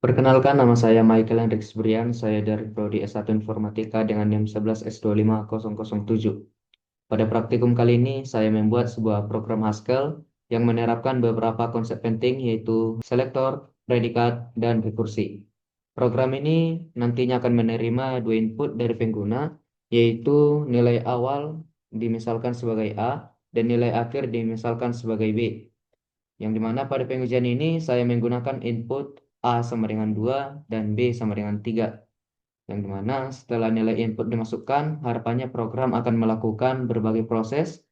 Perkenalkan, nama saya Michael Hendrik Brian. Saya dari Prodi S1 Informatika dengan NIM 11S25007. Pada praktikum kali ini, saya membuat sebuah program Haskell yang menerapkan beberapa konsep penting yaitu selektor, predikat, dan rekursi. Program ini nantinya akan menerima dua input dari pengguna, yaitu nilai awal dimisalkan sebagai A dan nilai akhir dimisalkan sebagai B. Yang dimana pada pengujian ini saya menggunakan input A sama dengan 2 dan B sama dengan 3. Yang dimana setelah nilai input dimasukkan, harapannya program akan melakukan berbagai proses,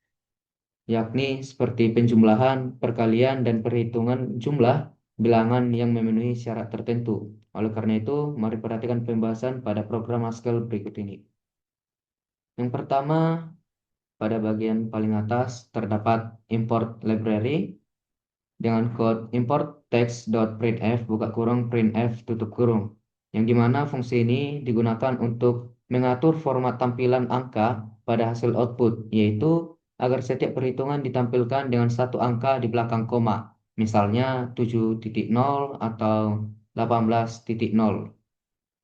yakni seperti penjumlahan, perkalian, dan perhitungan jumlah bilangan yang memenuhi syarat tertentu. Oleh karena itu, mari perhatikan pembahasan pada program Haskell berikut ini. Yang pertama, pada bagian paling atas terdapat import library dengan kode import text.printf buka kurung printf tutup kurung, yang dimana fungsi ini digunakan untuk mengatur format tampilan angka pada hasil output, yaitu agar setiap perhitungan ditampilkan dengan satu angka di belakang koma, misalnya 7.0 atau 18.0.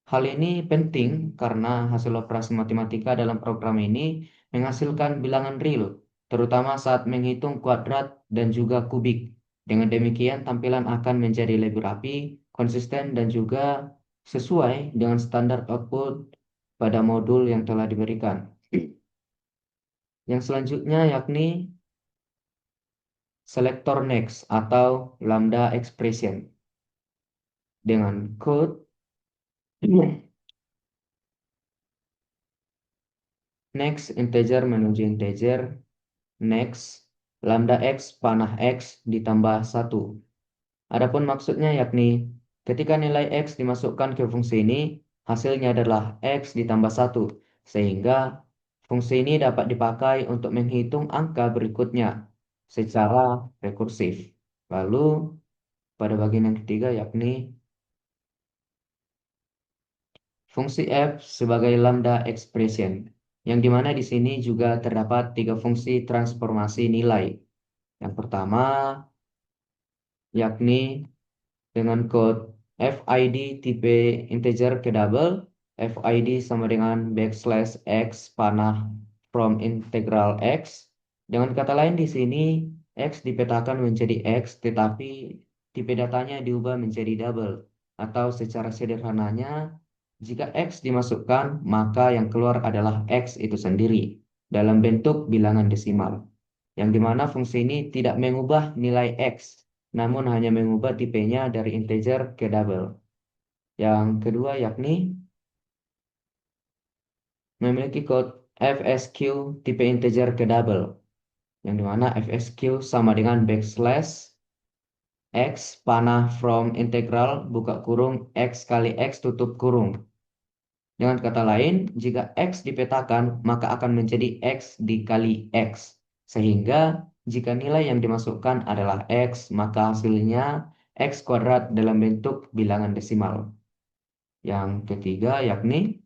Hal ini penting karena hasil operasi matematika dalam program ini menghasilkan bilangan real, terutama saat menghitung kuadrat dan juga kubik. Dengan demikian, tampilan akan menjadi lebih rapi, konsisten, dan juga sesuai dengan standar output pada modul yang telah diberikan. Yang selanjutnya yakni selector next atau lambda expression dengan code next integer menuju integer, next lambda x panah x ditambah 1. Adapun maksudnya yakni ketika nilai x dimasukkan ke fungsi ini, hasilnya adalah x ditambah 1, sehingga fungsi ini dapat dipakai untuk menghitung angka berikutnya secara rekursif. Lalu pada bagian yang ketiga yakni fungsi f sebagai lambda expression, yang dimana di sini juga terdapat tiga fungsi transformasi nilai. Yang pertama yakni dengan kode FID tipe integer ke double, FID sama dengan backslash x panah from integral x. Dengan kata lain di sini x dipetakan menjadi x tetapi tipe datanya diubah menjadi double, atau secara sederhananya jika x dimasukkan maka yang keluar adalah x itu sendiri dalam bentuk bilangan desimal, yang dimana fungsi ini tidak mengubah nilai x namun hanya mengubah tipenya dari integer ke double. Yang kedua yakni memiliki kode FSQ tipe integer ke double, yang dimana FSQ sama dengan backslash x panah from integral buka kurung x kali x tutup kurung. Dengan kata lain, jika x dipetakan maka akan menjadi x dikali x, sehingga jika nilai yang dimasukkan adalah x maka hasilnya x kuadrat dalam bentuk bilangan desimal. Yang ketiga yakni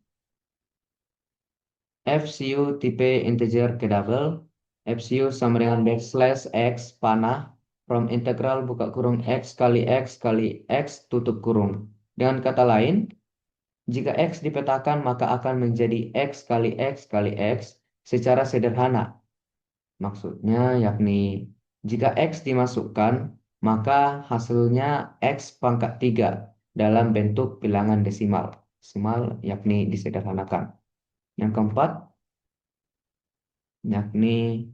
FCU tipe integer ke double. FCU sama dengan backslash x panah from integral buka kurung x kali x tutup kurung. Dengan kata lain, jika x dipetakan maka akan menjadi x kali x secara sederhana. Maksudnya yakni jika x dimasukkan maka hasilnya x pangkat 3 dalam bentuk bilangan desimal. Desimal yakni disederhanakan. Yang keempat, yakni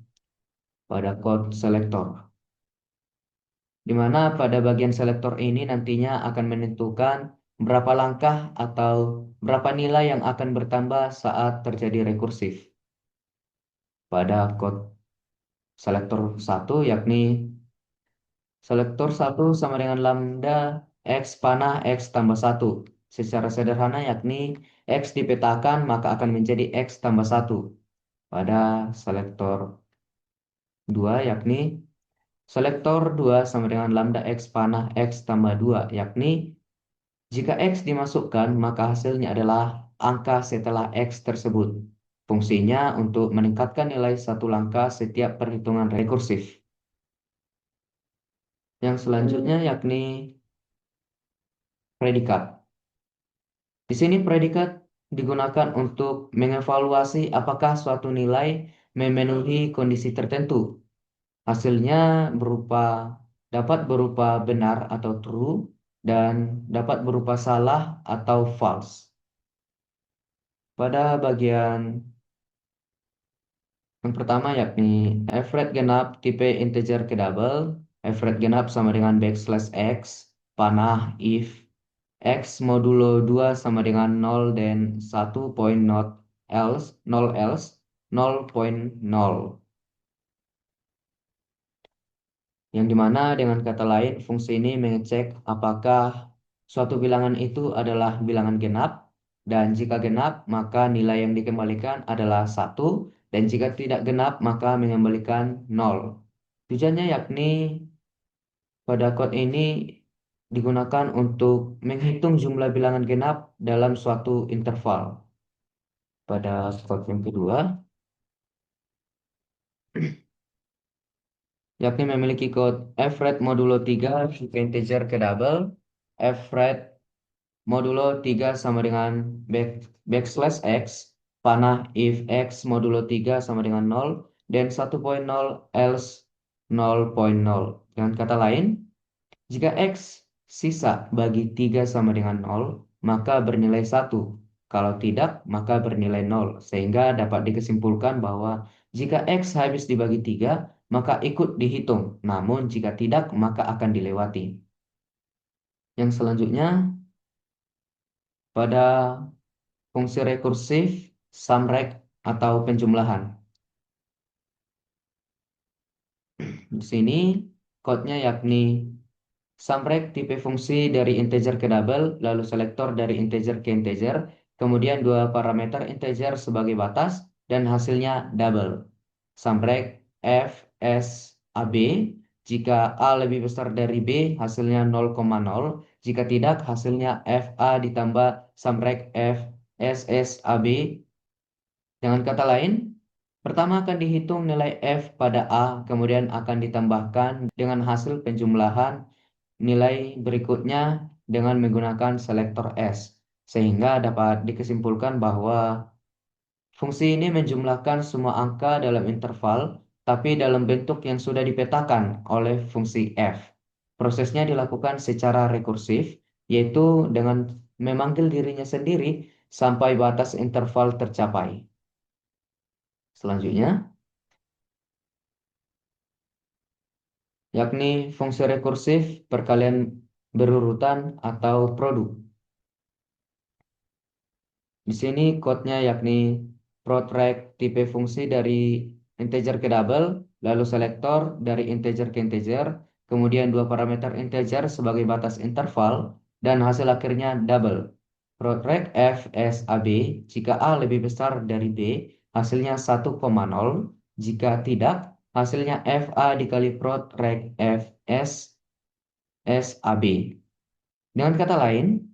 pada kode selektor, di mana pada bagian selektor ini nantinya akan menentukan berapa langkah atau berapa nilai yang akan bertambah saat terjadi rekursif. Pada kode selektor 1 yakni selektor 1 sama dengan lambda x panah x tambah 1. Secara sederhana yakni x dipetakan maka akan menjadi x tambah 1. Pada selektor 2 yakni selektor 2 sama dengan lambda x panah x tambah 2, yakni jika x dimasukkan maka hasilnya adalah angka setelah x tersebut. Fungsinya untuk meningkatkan nilai satu langkah setiap perhitungan rekursif. Yang selanjutnya yakni predikat. Di sini predikat digunakan untuk mengevaluasi apakah suatu nilai memenuhi kondisi tertentu. Hasilnya dapat berupa benar atau true dan dapat berupa salah atau false. Pada bagian yang pertama yakni average genap tipe integer ke double. Average genap sama dengan backslash x, panah if x modulo 2 sama dengan 0 dan 1 point not else, 0 else, 0.0. Yang dimana dengan kata lain fungsi ini mengecek apakah suatu bilangan itu adalah bilangan genap, dan jika genap maka nilai yang dikembalikan adalah 1, dan jika tidak genap maka mengembalikan 0. Tujuannya yakni pada kode ini digunakan untuk menghitung jumlah bilangan genap dalam suatu interval. Pada kode yang kedua, yakni memiliki kode average modulo 3 integer ke double. Average modulo 3 sama dengan backslash x, panah if x modulo 3 sama dengan 0, dan 1.0 else 0.0. Dengan kata lain, jika x sisa bagi 3 sama dengan 0, maka bernilai 1. Kalau tidak, maka bernilai 0. Sehingga dapat dikesimpulkan bahwa jika x habis dibagi 3, maka ikut dihitung. Namun jika tidak, maka akan dilewati. Yang selanjutnya, pada fungsi rekursif, sumrek atau penjumlahan. Di sini, kodenya yakni sumrek tipe fungsi dari integer ke double, lalu selektor dari integer ke integer, kemudian dua parameter integer sebagai batas, dan hasilnya double. Sumrek f s a b, jika a lebih besar dari b, hasilnya 0,0. Jika tidak, hasilnya f a ditambah sumrek f s s a b. Dengan kata lain, pertama akan dihitung nilai f pada a, kemudian akan ditambahkan dengan hasil penjumlahan nilai berikutnya dengan menggunakan selektor S, sehingga dapat dikesimpulkan bahwa fungsi ini menjumlahkan semua angka dalam interval, tapi dalam bentuk yang sudah dipetakan oleh fungsi f. Prosesnya dilakukan secara rekursif, yaitu dengan memanggil dirinya sendiri sampai batas interval tercapai. Selanjutnya, yakni fungsi rekursif perkalian berurutan atau produk. Di sini kodenya yakni protract tipe fungsi dari integer ke double, lalu selektor dari integer ke integer, kemudian dua parameter integer sebagai batas interval, dan hasil akhirnya double. Protract f s a b, jika a lebih besar dari b, hasilnya 1,0. Jika tidak, hasilnya f a dikali protract f s s a b. Dengan kata lain,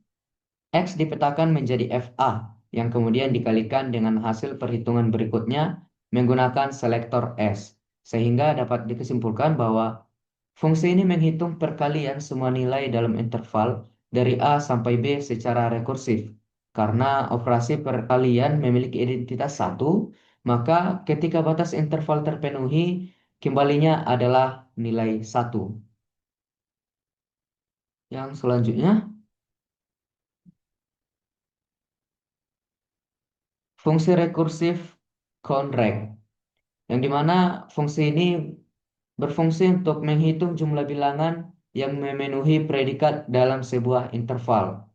X dipetakan menjadi FA yang kemudian dikalikan dengan hasil perhitungan berikutnya menggunakan selektor S, sehingga dapat dikesimpulkan bahwa fungsi ini menghitung perkalian semua nilai dalam interval dari A sampai B secara rekursif. Karena operasi perkalian memiliki identitas 1, maka ketika batas interval terpenuhi, kembalinya adalah nilai 1. Yang selanjutnya, fungsi rekursif conrect, yang dimana fungsi ini berfungsi untuk menghitung jumlah bilangan yang memenuhi predikat dalam sebuah interval.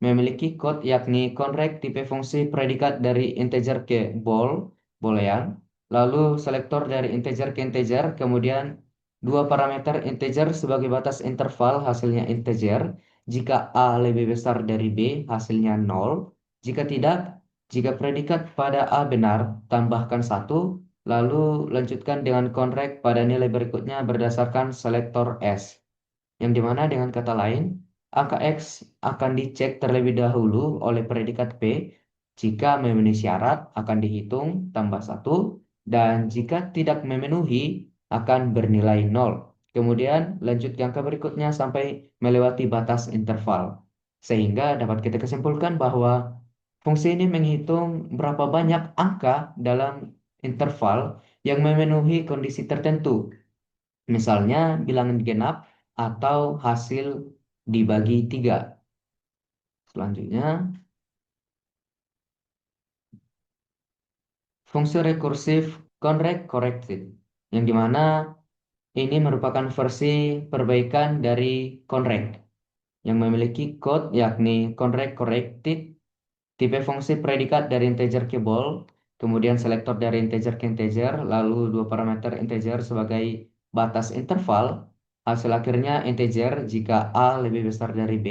Memiliki kode yakni conrect tipe fungsi predikat dari integer ke boolean, lalu selektor dari integer ke integer, kemudian dua parameter integer sebagai batas interval, hasilnya integer. Jika A lebih besar dari B, hasilnya 0. Jika tidak, jika predikat pada A benar, tambahkan 1, lalu lanjutkan dengan conrect pada nilai berikutnya berdasarkan selektor S. Yang dimana dengan kata lain, angka X akan dicek terlebih dahulu oleh predikat P. Jika memenuhi syarat, akan dihitung tambah 1. Dan jika tidak memenuhi, akan bernilai 0. Kemudian lanjut ke angka berikutnya sampai melewati batas interval. Sehingga dapat kita kesimpulkan bahwa fungsi ini menghitung berapa banyak angka dalam interval yang memenuhi kondisi tertentu. Misalnya bilangan genap atau hasil dibagi 3. Selanjutnya, fungsi rekursif conrect corrected, yang dimana ini merupakan versi perbaikan dari conrect yang memiliki code yakni conrect corrected, tipe fungsi predikat dari integer ke bol, kemudian selektor dari integer ke integer, lalu dua parameter integer sebagai batas interval. Hasil akhirnya integer jika A lebih besar dari B,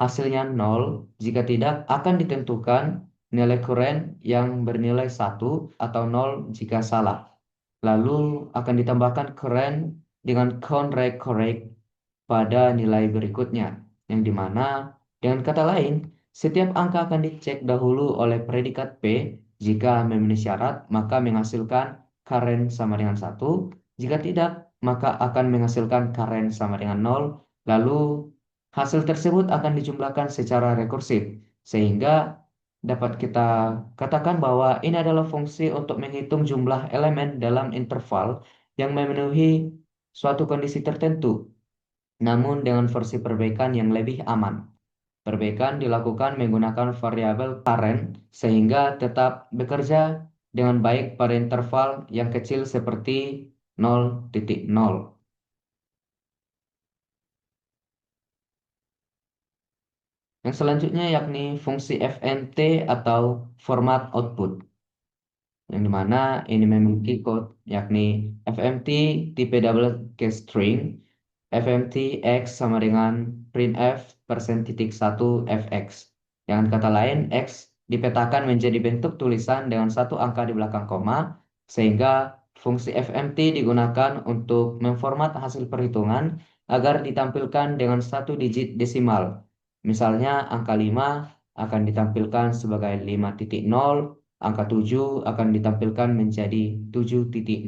hasilnya 0. Jika tidak, akan ditentukan nilai kuren yang bernilai 1 atau 0 jika salah. Lalu akan ditambahkan kuren dengan correct correct pada nilai berikutnya, yang dimana dengan kata lain, setiap angka akan dicek dahulu oleh predikat P. Jika memenuhi syarat, maka menghasilkan karen sama dengan 1. Jika tidak, maka akan menghasilkan karen sama dengan 0. Lalu hasil tersebut akan dijumlahkan secara rekursif, sehingga dapat kita katakan bahwa ini adalah fungsi untuk menghitung jumlah elemen dalam interval yang memenuhi suatu kondisi tertentu, namun dengan versi perbaikan yang lebih aman. Perbaikan dilakukan menggunakan variabel karen sehingga tetap bekerja dengan baik pada interval yang kecil seperti 0,0. Yang selanjutnya yakni fungsi FNT atau format output, yang dimana ini memiliki code yakni FMT tipe double case string, FMT X sama dengan printf %1 fx. Dengan kata lain, X dipetakan menjadi bentuk tulisan dengan satu angka di belakang koma, sehingga fungsi FMT digunakan untuk memformat hasil perhitungan agar ditampilkan dengan satu digit desimal. Misalnya angka 5 akan ditampilkan sebagai 5,0, angka 7 akan ditampilkan menjadi 7,0.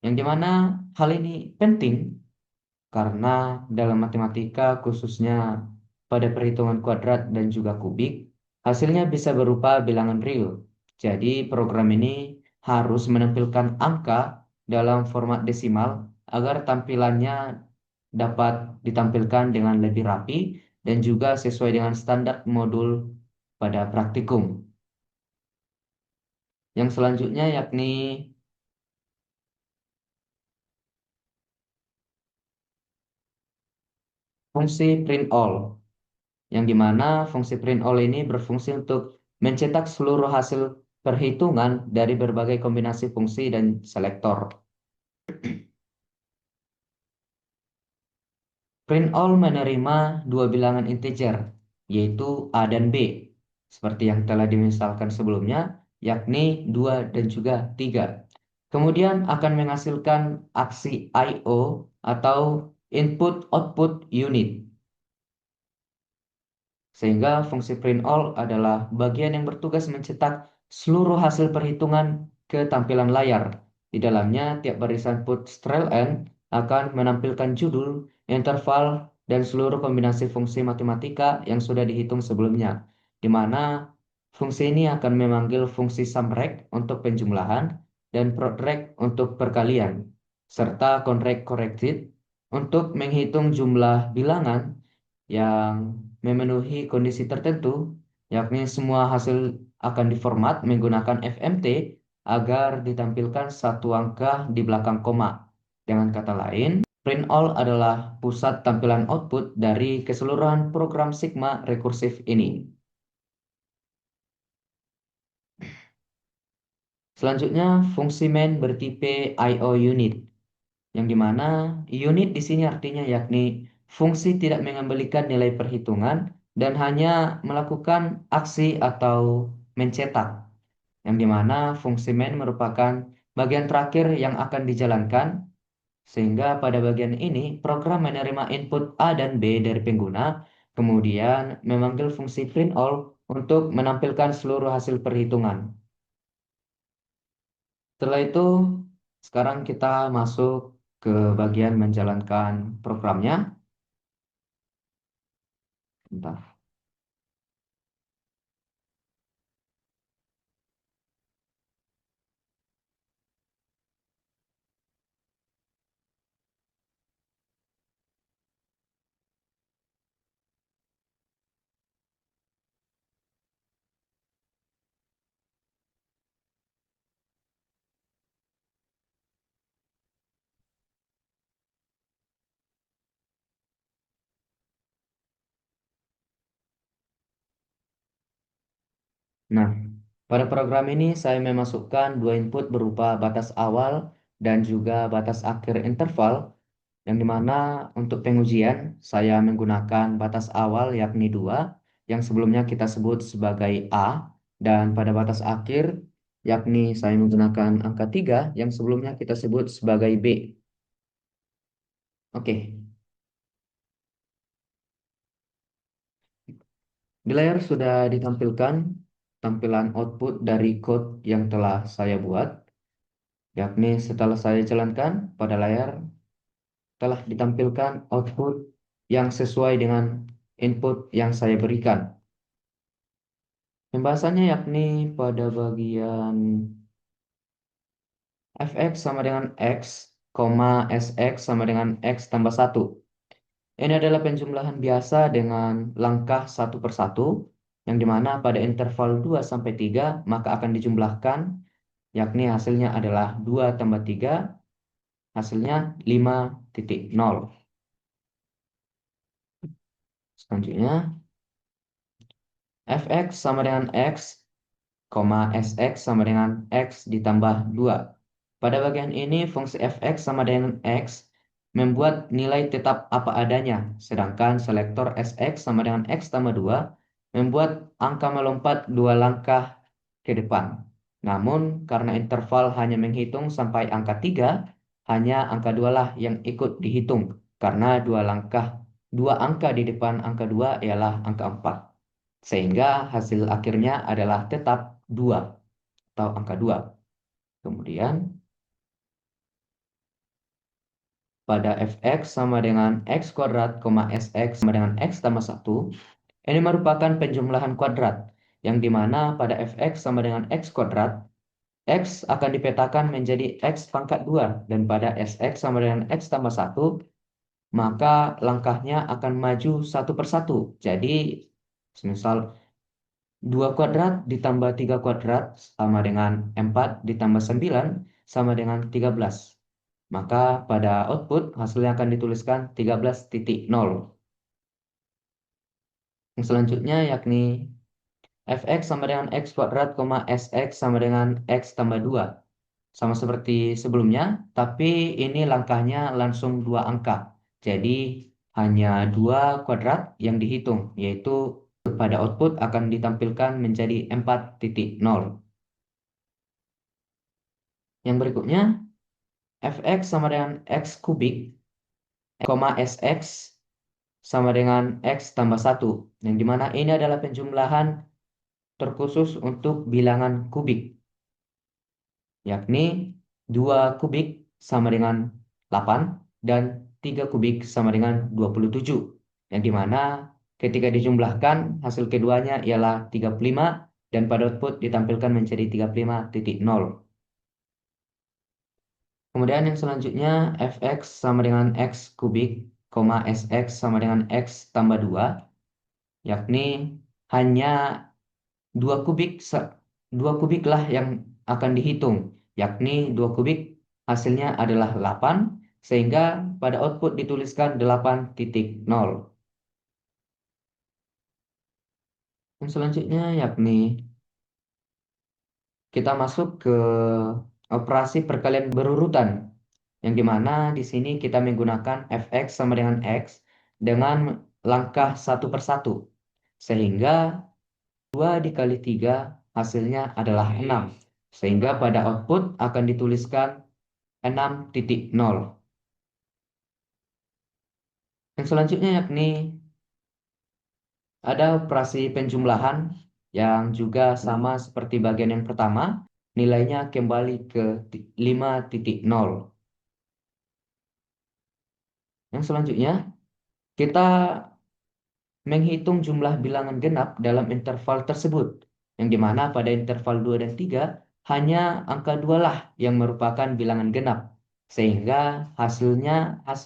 Yang dimana hal ini penting karena dalam matematika khususnya pada perhitungan kuadrat dan juga kubik, hasilnya bisa berupa bilangan real. Jadi program ini harus menampilkan angka dalam format desimal agar tampilannya dapat ditampilkan dengan lebih rapi dan juga sesuai dengan standar modul pada praktikum. Yang selanjutnya yakni fungsi print all, yang dimana fungsi print all ini berfungsi untuk mencetak seluruh hasil perhitungan dari berbagai kombinasi fungsi dan selektor. Print all menerima dua bilangan integer, yaitu A dan B, seperti yang telah dimisalkan sebelumnya, yakni 2 dan juga 3. Kemudian akan menghasilkan aksi I/O atau input-output unit. Sehingga fungsi print all adalah bagian yang bertugas mencetak seluruh hasil perhitungan ke tampilan layar. Di dalamnya, tiap barisan put strlen akan menampilkan judul, interval, dan seluruh kombinasi fungsi matematika yang sudah dihitung sebelumnya, di mana fungsi ini akan memanggil fungsi sumrect untuk penjumlahan dan protrect untuk perkalian, serta conrect corrected untuk menghitung jumlah bilangan yang memenuhi kondisi tertentu, yakni semua hasil akan diformat menggunakan FMT agar ditampilkan satu angka di belakang koma. Dengan kata lain, print all adalah pusat tampilan output dari keseluruhan program Sigma rekursif ini. Selanjutnya, fungsi main bertipe I/O unit, yang dimana unit di sini artinya yakni fungsi tidak mengembalikan nilai perhitungan dan hanya melakukan aksi atau mencetak, yang dimana fungsi main merupakan bagian terakhir yang akan dijalankan, sehingga pada bagian ini program menerima input A dan B dari pengguna, kemudian memanggil fungsi print all untuk menampilkan seluruh hasil perhitungan. Setelah itu, sekarang kita masuk ke bagian menjalankan programnya. Bentar. Nah, pada program ini saya memasukkan dua input berupa batas awal dan juga batas akhir interval, yang dimana untuk pengujian saya menggunakan batas awal yakni 2, yang sebelumnya kita sebut sebagai A, dan pada batas akhir yakni saya menggunakan angka 3 yang sebelumnya kita sebut sebagai B. Oke, di layar sudah ditampilkan tampilan output dari code yang telah saya buat, yakni setelah saya jalankan pada layar telah ditampilkan output yang sesuai dengan input yang saya berikan. Pembahasannya yakni pada bagian fx sama dengan x, sx sama dengan x tambah 1. Ini adalah penjumlahan biasa dengan langkah satu per satu, yang dimana pada interval 2 sampai 3 maka akan dijumlahkan, yakni hasilnya adalah 2 tambah 3, hasilnya 5,0. Selanjutnya, fx sama dengan x, sx sama dengan x ditambah 2. Pada bagian ini, fungsi fx sama dengan x membuat nilai tetap apa adanya, sedangkan selektor sx sama dengan x tambah 2 membuat angka melompat 2 langkah ke depan. Namun, karena interval hanya menghitung sampai angka 3, hanya angka 2 lah yang ikut dihitung, karena 2 angka di depan angka 2 ialah angka 4. Sehingga hasil akhirnya adalah tetap 2 atau angka 2. Kemudian pada fx sama dengan x kuadrat, sx sama dengan x tambah 1, ini merupakan penjumlahan kuadrat, yang dimana pada fx sama dengan x kuadrat, x akan dipetakan menjadi x pangkat 2, dan pada sx sama dengan x tambah 1, maka langkahnya akan maju satu per satu. Jadi, misal 2 kuadrat ditambah 3 kuadrat sama dengan 4 ditambah 9 sama dengan 13. Maka pada output hasilnya akan dituliskan 13,0. Yang selanjutnya yakni fx sama dengan x kuadrat, sx sama dengan x tambah 2. Sama seperti sebelumnya, tapi ini langkahnya langsung 2 angka. Jadi hanya 2 kuadrat yang dihitung, yaitu pada output akan ditampilkan menjadi 4,0. Yang berikutnya, fx sama dengan x kubik, sx sama dengan x tambah 1, yang dimana ini adalah penjumlahan terkhusus untuk bilangan kubik, yakni 2 kubik sama dengan 8 dan 3 kubik sama dengan 27, yang dimana ketika dijumlahkan hasil keduanya ialah 35 dan pada output ditampilkan menjadi 35,0. Kemudian yang selanjutnya fx sama dengan x kubik, sx sama dengan x tambah 2, yakni hanya 2 kubik, 2 kubik lah yang akan dihitung, yakni 2 kubik hasilnya adalah 8, sehingga pada output dituliskan 8,0. Yang selanjutnya yakni kita masuk ke operasi perkalian berurutan, yang dimana di sini kita menggunakan fx sama dengan x dengan langkah satu per satu, sehingga 2 dikali 3 hasilnya adalah 6, sehingga pada output akan dituliskan 6,0. Yang selanjutnya yakni ada operasi penjumlahan yang juga sama seperti bagian yang pertama, nilainya kembali ke 5,0. Yang selanjutnya, kita menghitung jumlah bilangan genap dalam interval tersebut, yang dimana pada interval 2 dan 3 hanya angka 2 lah yang merupakan bilangan genap, sehingga hasil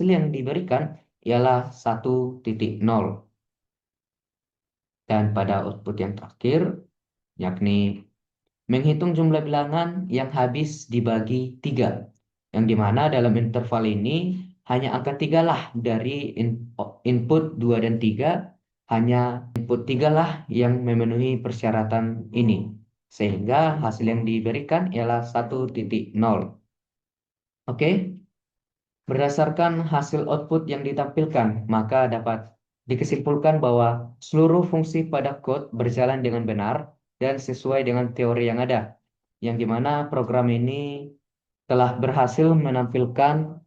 yang diberikan ialah 1,0. Dan pada output yang terakhir, yakni menghitung jumlah bilangan yang habis dibagi 3, yang dimana dalam interval ini hanya angka 3 lah dari input 2 dan 3, hanya input 3 lah yang memenuhi persyaratan ini. Sehingga hasil yang diberikan ialah 1,0. Oke, berdasarkan hasil output yang ditampilkan, maka dapat dikesimpulkan bahwa seluruh fungsi pada code berjalan dengan benar dan sesuai dengan teori yang ada, yang dimana program ini telah berhasil menampilkan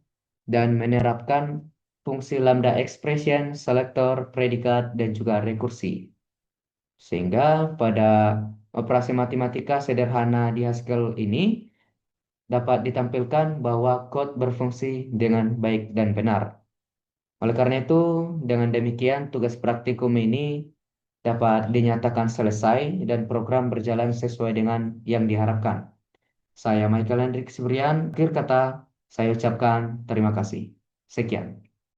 dan menerapkan fungsi lambda expression, selector, predikat, dan juga rekursi. Sehingga pada operasi matematika sederhana di Haskell ini dapat ditampilkan bahwa code berfungsi dengan baik dan benar. Oleh karena itu, dengan demikian tugas praktikum ini dapat dinyatakan selesai dan program berjalan sesuai dengan yang diharapkan. Saya Michael Hendrik Sibrian, akhir kata saya ucapkan terima kasih. Sekian.